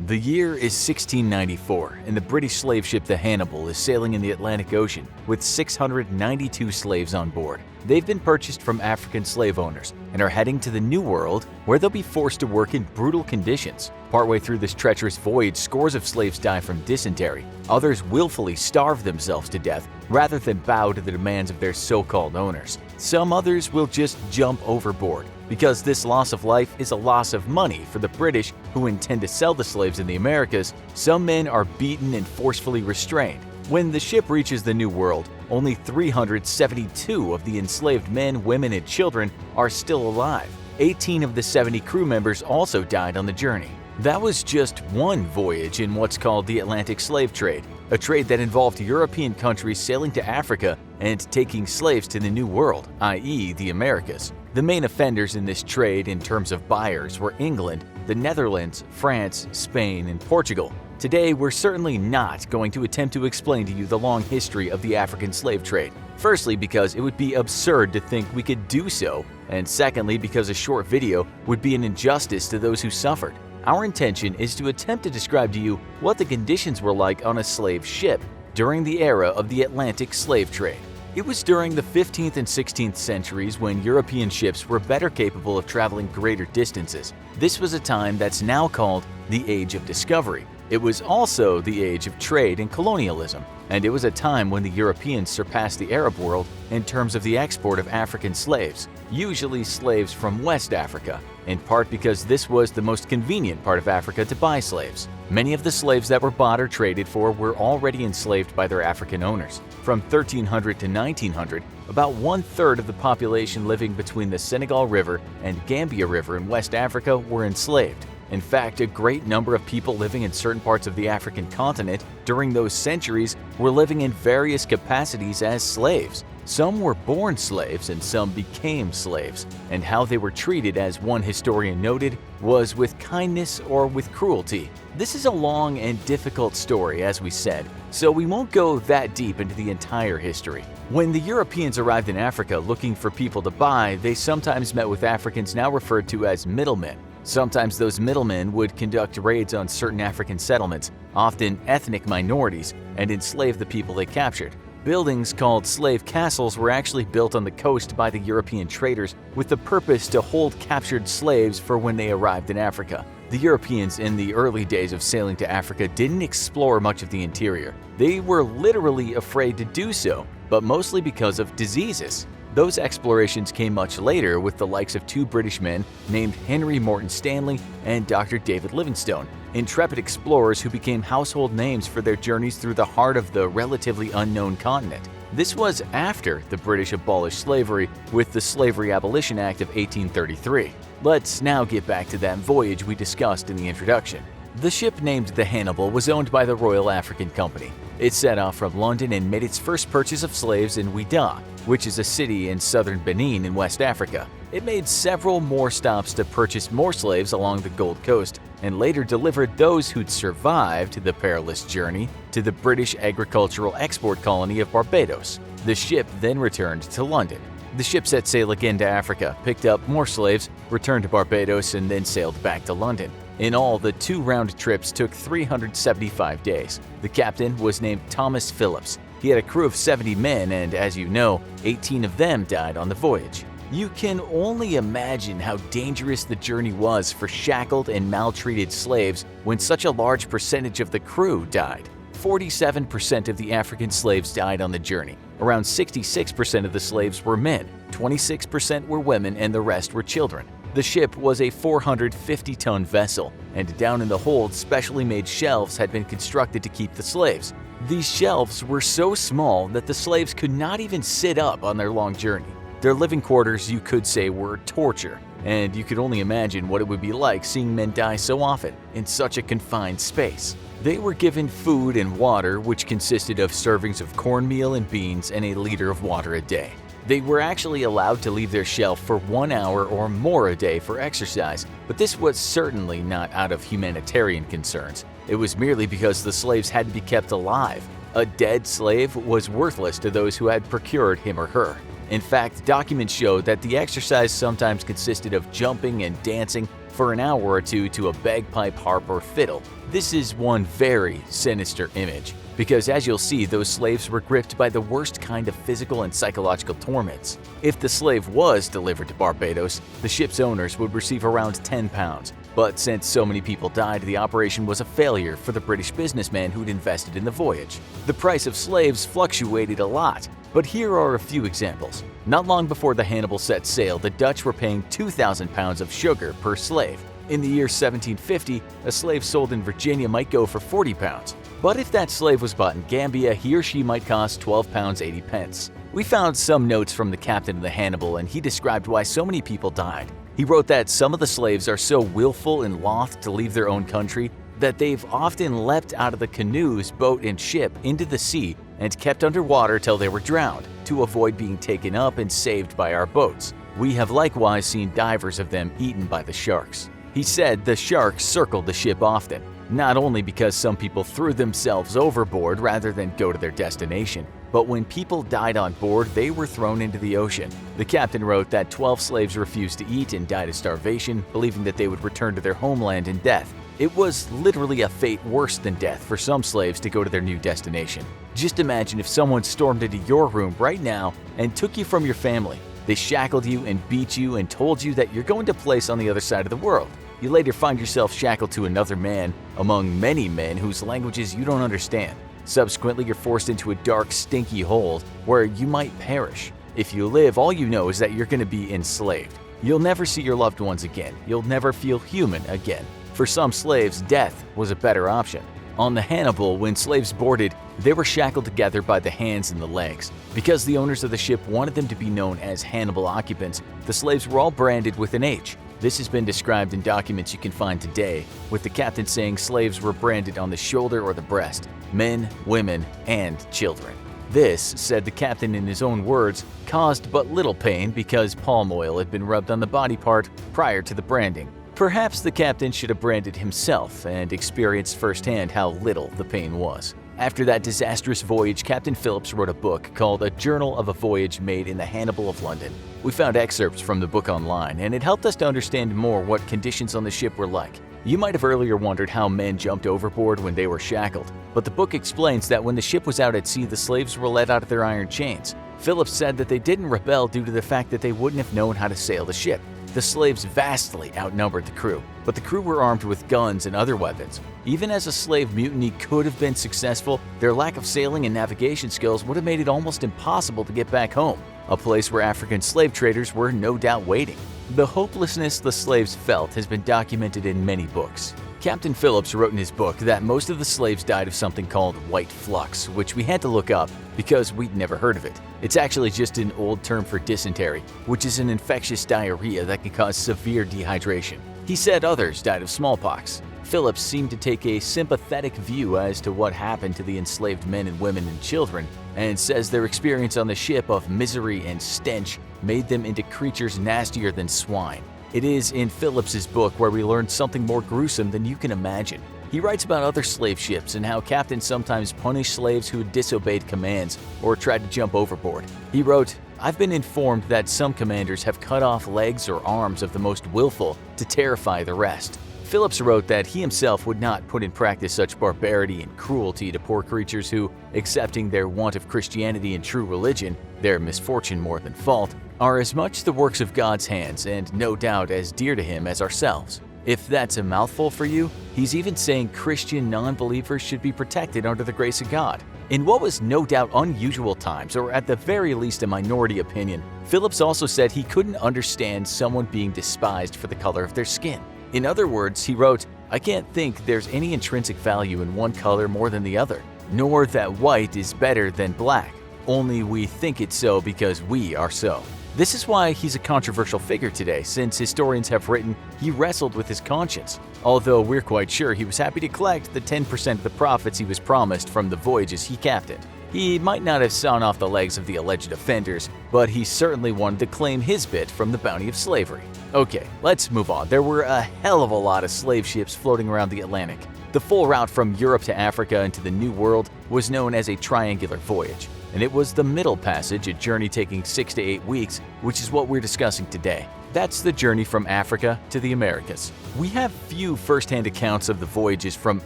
The year is 1694, and the British slave ship the Hannibal is sailing in the Atlantic Ocean with 692 slaves on board. They've been purchased from African slave owners and are heading to the New World, where they'll be forced to work in brutal conditions. Partway through this treacherous voyage, scores of slaves die from dysentery. Others willfully starve themselves to death rather than bow to the demands of their so-called owners. Some others will just jump overboard, because this loss of life is a loss of money for the British who intend to sell the slaves in the Americas. Some men are beaten and forcefully restrained. When the ship reaches the New World, only 372 of the enslaved men, women, and children are still alive. 18 of the 70 crew members also died on the journey. That was just one voyage in what's called the Atlantic slave trade, a trade that involved European countries sailing to Africa and taking slaves to the New World, i.e. the Americas. The main offenders in this trade in terms of buyers were England, the Netherlands, France, Spain, and Portugal. Today, we're certainly not going to attempt to explain to you the long history of the African slave trade. Firstly, because it would be absurd to think we could do so, and secondly, because a short video would be an injustice to those who suffered. Our intention is to attempt to describe to you what the conditions were like on a slave ship during the era of the Atlantic slave trade. It was during the 15th and 16th centuries when European ships were better capable of traveling greater distances. This was a time that's now called the Age of Discovery. It was also the age of trade and colonialism, and it was a time when the Europeans surpassed the Arab world in terms of the export of African slaves, usually slaves from West Africa, in part because this was the most convenient part of Africa to buy slaves. Many of the slaves that were bought or traded for were already enslaved by their African owners. From 1300 to 1900, about one-third of the population living between the Senegal River and Gambia River in West Africa were enslaved. In fact, a great number of people living in certain parts of the African continent during those centuries were living in various capacities as slaves. Some were born slaves and some became slaves, and how they were treated, as one historian noted, was with kindness or with cruelty. This is a long and difficult story, as we said, so we won't go that deep into the entire history. When the Europeans arrived in Africa looking for people to buy, they sometimes met with Africans now referred to as middlemen. Sometimes those middlemen would conduct raids on certain African settlements, often ethnic minorities, and enslave the people they captured. Buildings called slave castles were actually built on the coast by the European traders with the purpose to hold captured slaves for when they arrived in Africa. The Europeans in the early days of sailing to Africa didn't explore much of the interior. They were literally afraid to do so, but mostly because of diseases. Those explorations came much later with the likes of two British men named Henry Morton Stanley and Dr. David Livingstone, intrepid explorers who became household names for their journeys through the heart of the relatively unknown continent. This was after the British abolished slavery with the Slavery Abolition Act of 1833. Let's now get back to that voyage we discussed in the introduction. The ship named the Hannibal was owned by the Royal African Company. It set off from London and made its first purchase of slaves in Ouidah, which is a city in southern Benin in West Africa. It made several more stops to purchase more slaves along the Gold Coast, and later delivered those who'd survived the perilous journey to the British agricultural export colony of Barbados. The ship then returned to London. The ship set sail again to Africa, picked up more slaves, returned to Barbados, and then sailed back to London. In all, the two round trips took 375 days. The captain was named Thomas Phillips. He had a crew of 70 men, and as you know, 18 of them died on the voyage. You can only imagine how dangerous the journey was for shackled and maltreated slaves when such a large percentage of the crew died. 47% of the African slaves died on the journey. Around 66% of the slaves were men, 26% were women, and the rest were children. The ship was a 450-ton vessel, and down in the hold, specially made shelves had been constructed to keep the slaves. These shelves were so small that the slaves could not even sit up on their long journey. Their living quarters, you could say, were torture, and you could only imagine what it would be like seeing men die so often in such a confined space. They were given food and water, which consisted of servings of cornmeal and beans and a liter of water a day. They were actually allowed to leave their shelf for 1 hour or more a day for exercise, but this was certainly not out of humanitarian concerns. It was merely because the slaves had to be kept alive. A dead slave was worthless to those who had procured him or her. In fact, documents show that the exercise sometimes consisted of jumping and dancing for an hour or two to a bagpipe, harp, or fiddle. This is one very sinister image, because as you'll see, those slaves were gripped by the worst kind of physical and psychological torments. If the slave was delivered to Barbados, the ship's owners would receive around £10. But since so many people died, the operation was a failure for the British businessman who'd invested in the voyage. The price of slaves fluctuated a lot, but here are a few examples. Not long before the Hannibal set sail, the Dutch were paying 2,000 pounds of sugar per slave. In the year 1750, a slave sold in Virginia might go for 40 pounds. But if that slave was bought in Gambia, he or she might cost £12.80. We found some notes from the captain of the Hannibal, and he described why so many people died. He wrote that some of the slaves are so willful and loth to leave their own country that they've often leapt out of the canoes, boat, and ship into the sea and kept underwater till they were drowned, to avoid being taken up and saved by our boats. We have likewise seen divers of them eaten by the sharks. He said the sharks circled the ship often, not only because some people threw themselves overboard rather than go to their destination, but when people died on board, they were thrown into the ocean. The captain wrote that 12 slaves refused to eat and died of starvation, believing that they would return to their homeland in death. It was literally a fate worse than death for some slaves to go to their new destination. Just imagine if someone stormed into your room right now and took you from your family. They shackled you and beat you and told you that you're going to a place on the other side of the world. You later find yourself shackled to another man among many men whose languages you don't understand. Subsequently, you're forced into a dark, stinky hole where you might perish. If you live, all you know is that you're going to be enslaved. You'll never see your loved ones again. You'll never feel human again. For some slaves, death was a better option. On the Hannibal, when slaves boarded, they were shackled together by the hands and the legs. Because the owners of the ship wanted them to be known as Hannibal occupants, the slaves were all branded with an H. This has been described in documents you can find today, with the captain saying slaves were branded on the shoulder or the breast, men, women, and children. This, said the captain in his own words, caused but little pain because palm oil had been rubbed on the body part prior to the branding. Perhaps the captain should have branded himself and experienced firsthand how little the pain was. After that disastrous voyage, Captain Phillips wrote a book called A Journal of a Voyage Made in the Hannibal of London. We found excerpts from the book online, and it helped us to understand more what conditions on the ship were like. You might have earlier wondered how men jumped overboard when they were shackled, but the book explains that when the ship was out at sea, the slaves were let out of their iron chains. Phillips said that they didn't rebel due to the fact that they wouldn't have known how to sail the ship. The slaves vastly outnumbered the crew, but the crew were armed with guns and other weapons. Even as a slave mutiny could have been successful, their lack of sailing and navigation skills would have made it almost impossible to get back home, a place where African slave traders were no doubt waiting. The hopelessness the slaves felt has been documented in many books. Captain Phillips wrote in his book that most of the slaves died of something called white flux, which we had to look up because we'd never heard of it. It's actually just an old term for dysentery, which is an infectious diarrhea that can cause severe dehydration. He said others died of smallpox. Phillips seemed to take a sympathetic view as to what happened to the enslaved men and women and children, and says their experience on the ship of misery and stench made them into creatures nastier than swine. It is in Phillips's book where we learn something more gruesome than you can imagine. He writes about other slave ships and how captains sometimes punish slaves who disobeyed commands or tried to jump overboard. He wrote, "I've been informed that some commanders have cut off legs or arms of the most willful to terrify the rest." Phillips wrote that he himself would not put in practice such barbarity and cruelty to poor creatures who, accepting their want of Christianity and true religion, their misfortune more than fault, are as much the works of God's hands and no doubt as dear to him as ourselves. If that's a mouthful for you, he's even saying Christian non-believers should be protected under the grace of God. In what was no doubt unusual times, or at the very least a minority opinion, Phillips also said he couldn't understand someone being despised for the color of their skin. In other words, he wrote, "I can't think there's any intrinsic value in one color more than the other, nor that white is better than black. Only we think it so because we are so." This is why he's a controversial figure today, since historians have written he wrestled with his conscience, although we're quite sure he was happy to collect the 10% of the profits he was promised from the voyages he captained. He might not have sawn off the legs of the alleged offenders, but he certainly wanted to claim his bit from the bounty of slavery. Okay, let's move on. There were a hell of a lot of slave ships floating around the Atlantic. The full route from Europe to Africa and to the New World was known as a triangular voyage, and it was the Middle Passage, a journey taking 6 to 8 weeks, which is what we're discussing today. That's the journey from Africa to the Americas. We have few first-hand accounts of the voyages from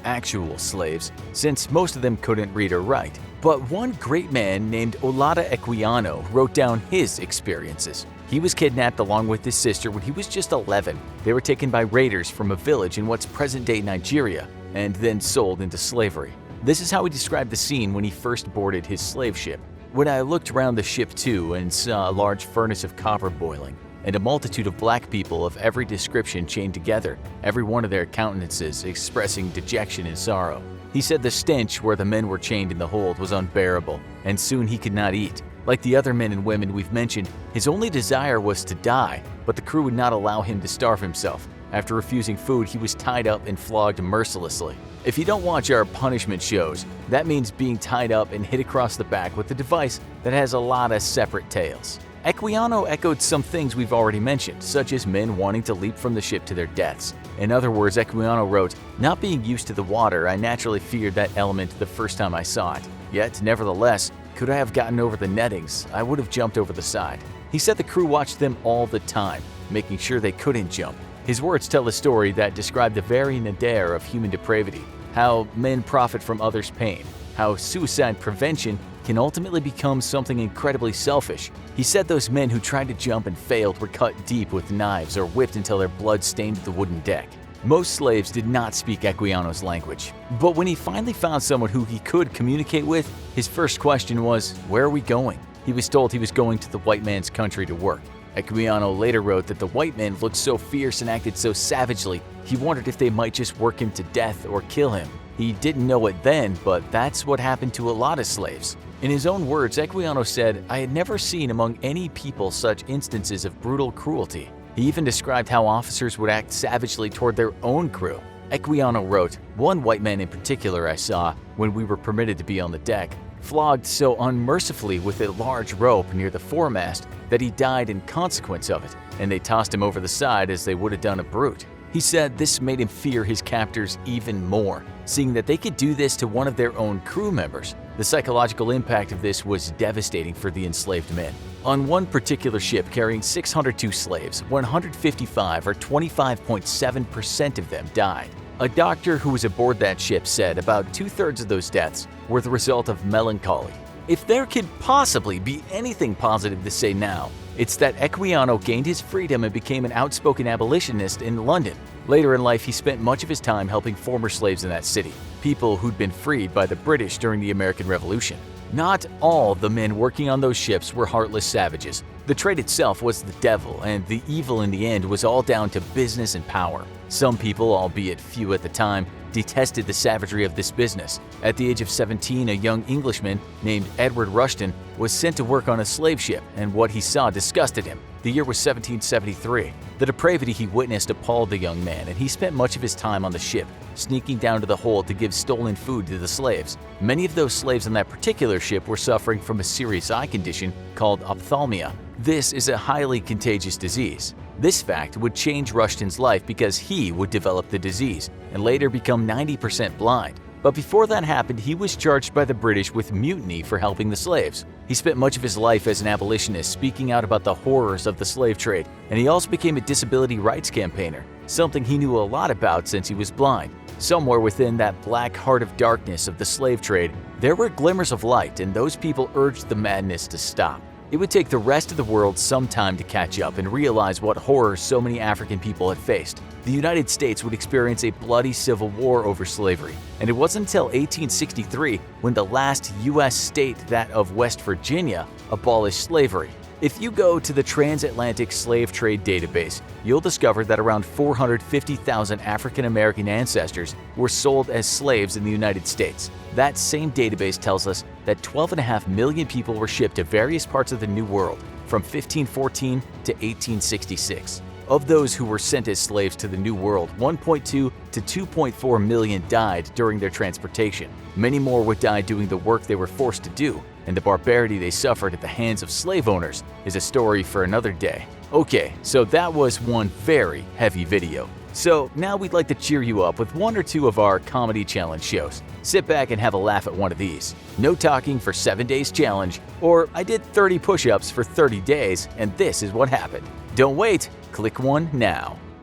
actual slaves, since most of them couldn't read or write. But one great man named Olada Equiano wrote down his experiences. He was kidnapped along with his sister when he was just 11. They were taken by raiders from a village in what's present-day Nigeria and then sold into slavery. This is how he described the scene when he first boarded his slave ship. "When I looked around the ship too and saw a large furnace of copper boiling, and a multitude of black people of every description chained together, every one of their countenances expressing dejection and sorrow." He said the stench where the men were chained in the hold was unbearable, and soon he could not eat. Like the other men and women we've mentioned, his only desire was to die, but the crew would not allow him to starve himself. After refusing food, he was tied up and flogged mercilessly. If you don't watch our punishment shows, that means being tied up and hit across the back with a device that has a lot of separate tales. Equiano echoed some things we've already mentioned, such as men wanting to leap from the ship to their deaths. In other words, Equiano wrote, "Not being used to the water, I naturally feared that element the first time I saw it. Yet, nevertheless, could I have gotten over the nettings, I would have jumped over the side." He said the crew watched them all the time, making sure they couldn't jump. His words tell a story that described the very nadir of human depravity, how men profit from others' pain, how suicide prevention can ultimately become something incredibly selfish. He said those men who tried to jump and failed were cut deep with knives or whipped until their blood stained the wooden deck. Most slaves did not speak Equiano's language, but when he finally found someone who he could communicate with, his first question was, "Where are we going?" He was told he was going to the white man's country to work. Equiano later wrote that the white men looked so fierce and acted so savagely, he wondered if they might just work him to death or kill him. He didn't know it then, but that's what happened to a lot of slaves. In his own words, Equiano said, "I had never seen among any people such instances of brutal cruelty." He even described how officers would act savagely toward their own crew. Equiano wrote, "One white man in particular I saw, when we were permitted to be on the deck, flogged so unmercifully with a large rope near the foremast that he died in consequence of it, and they tossed him over the side as they would have done a brute." He said this made him fear his captors even more, seeing that they could do this to one of their own crew members. The psychological impact of this was devastating for the enslaved men. On one particular ship carrying 602 slaves, 155 or 25.7% of them died. A doctor who was aboard that ship said about 2/3 of those deaths were the result of melancholy. If there could possibly be anything positive to say now, it's that Equiano gained his freedom and became an outspoken abolitionist in London. Later in life, he spent much of his time helping former slaves in that city, people who'd been freed by the British during the American Revolution. Not all the men working on those ships were heartless savages. The trade itself was the devil, and the evil in the end was all down to business and power. Some people, albeit few at the time, detested the savagery of this business. At the age of 17, a young Englishman named Edward Rushton was sent to work on a slave ship, and what he saw disgusted him. The year was 1773. The depravity he witnessed appalled the young man, and he spent much of his time on the ship, sneaking down to the hold to give stolen food to the slaves. Many of those slaves on that particular ship were suffering from a serious eye condition called ophthalmia. This is a highly contagious disease. This fact would change Rushton's life because he would develop the disease and later become 90% blind. But before that happened, he was charged by the British with mutiny for helping the slaves. He spent much of his life as an abolitionist, speaking out about the horrors of the slave trade, and he also became a disability rights campaigner, something he knew a lot about since he was blind. Somewhere within that black heart of darkness of the slave trade, there were glimmers of light, and those people urged the madness to stop. It would take the rest of the world some time to catch up and realize what horrors so many African people had faced. The United States would experience a bloody civil war over slavery, and it wasn't until 1863 when the last U.S. state, that of West Virginia, abolished slavery. If you go to the Transatlantic Slave Trade Database, you'll discover that around 450,000 African American ancestors were sold as slaves in the United States. That same database tells us that 12.5 million people were shipped to various parts of the New World from 1514 to 1866. Of those who were sent as slaves to the New World, 1.2 to 2.4 million died during their transportation. Many more would die doing the work they were forced to do, and the barbarity they suffered at the hands of slave owners is a story for another day. Okay, so that was one very heavy video. So now we'd like to cheer you up with one or two of our comedy challenge shows. Sit back and have a laugh at one of these. No talking for 7 days challenge, or I did 30 push-ups for 30 days and this is what happened. Don't wait, Click one now.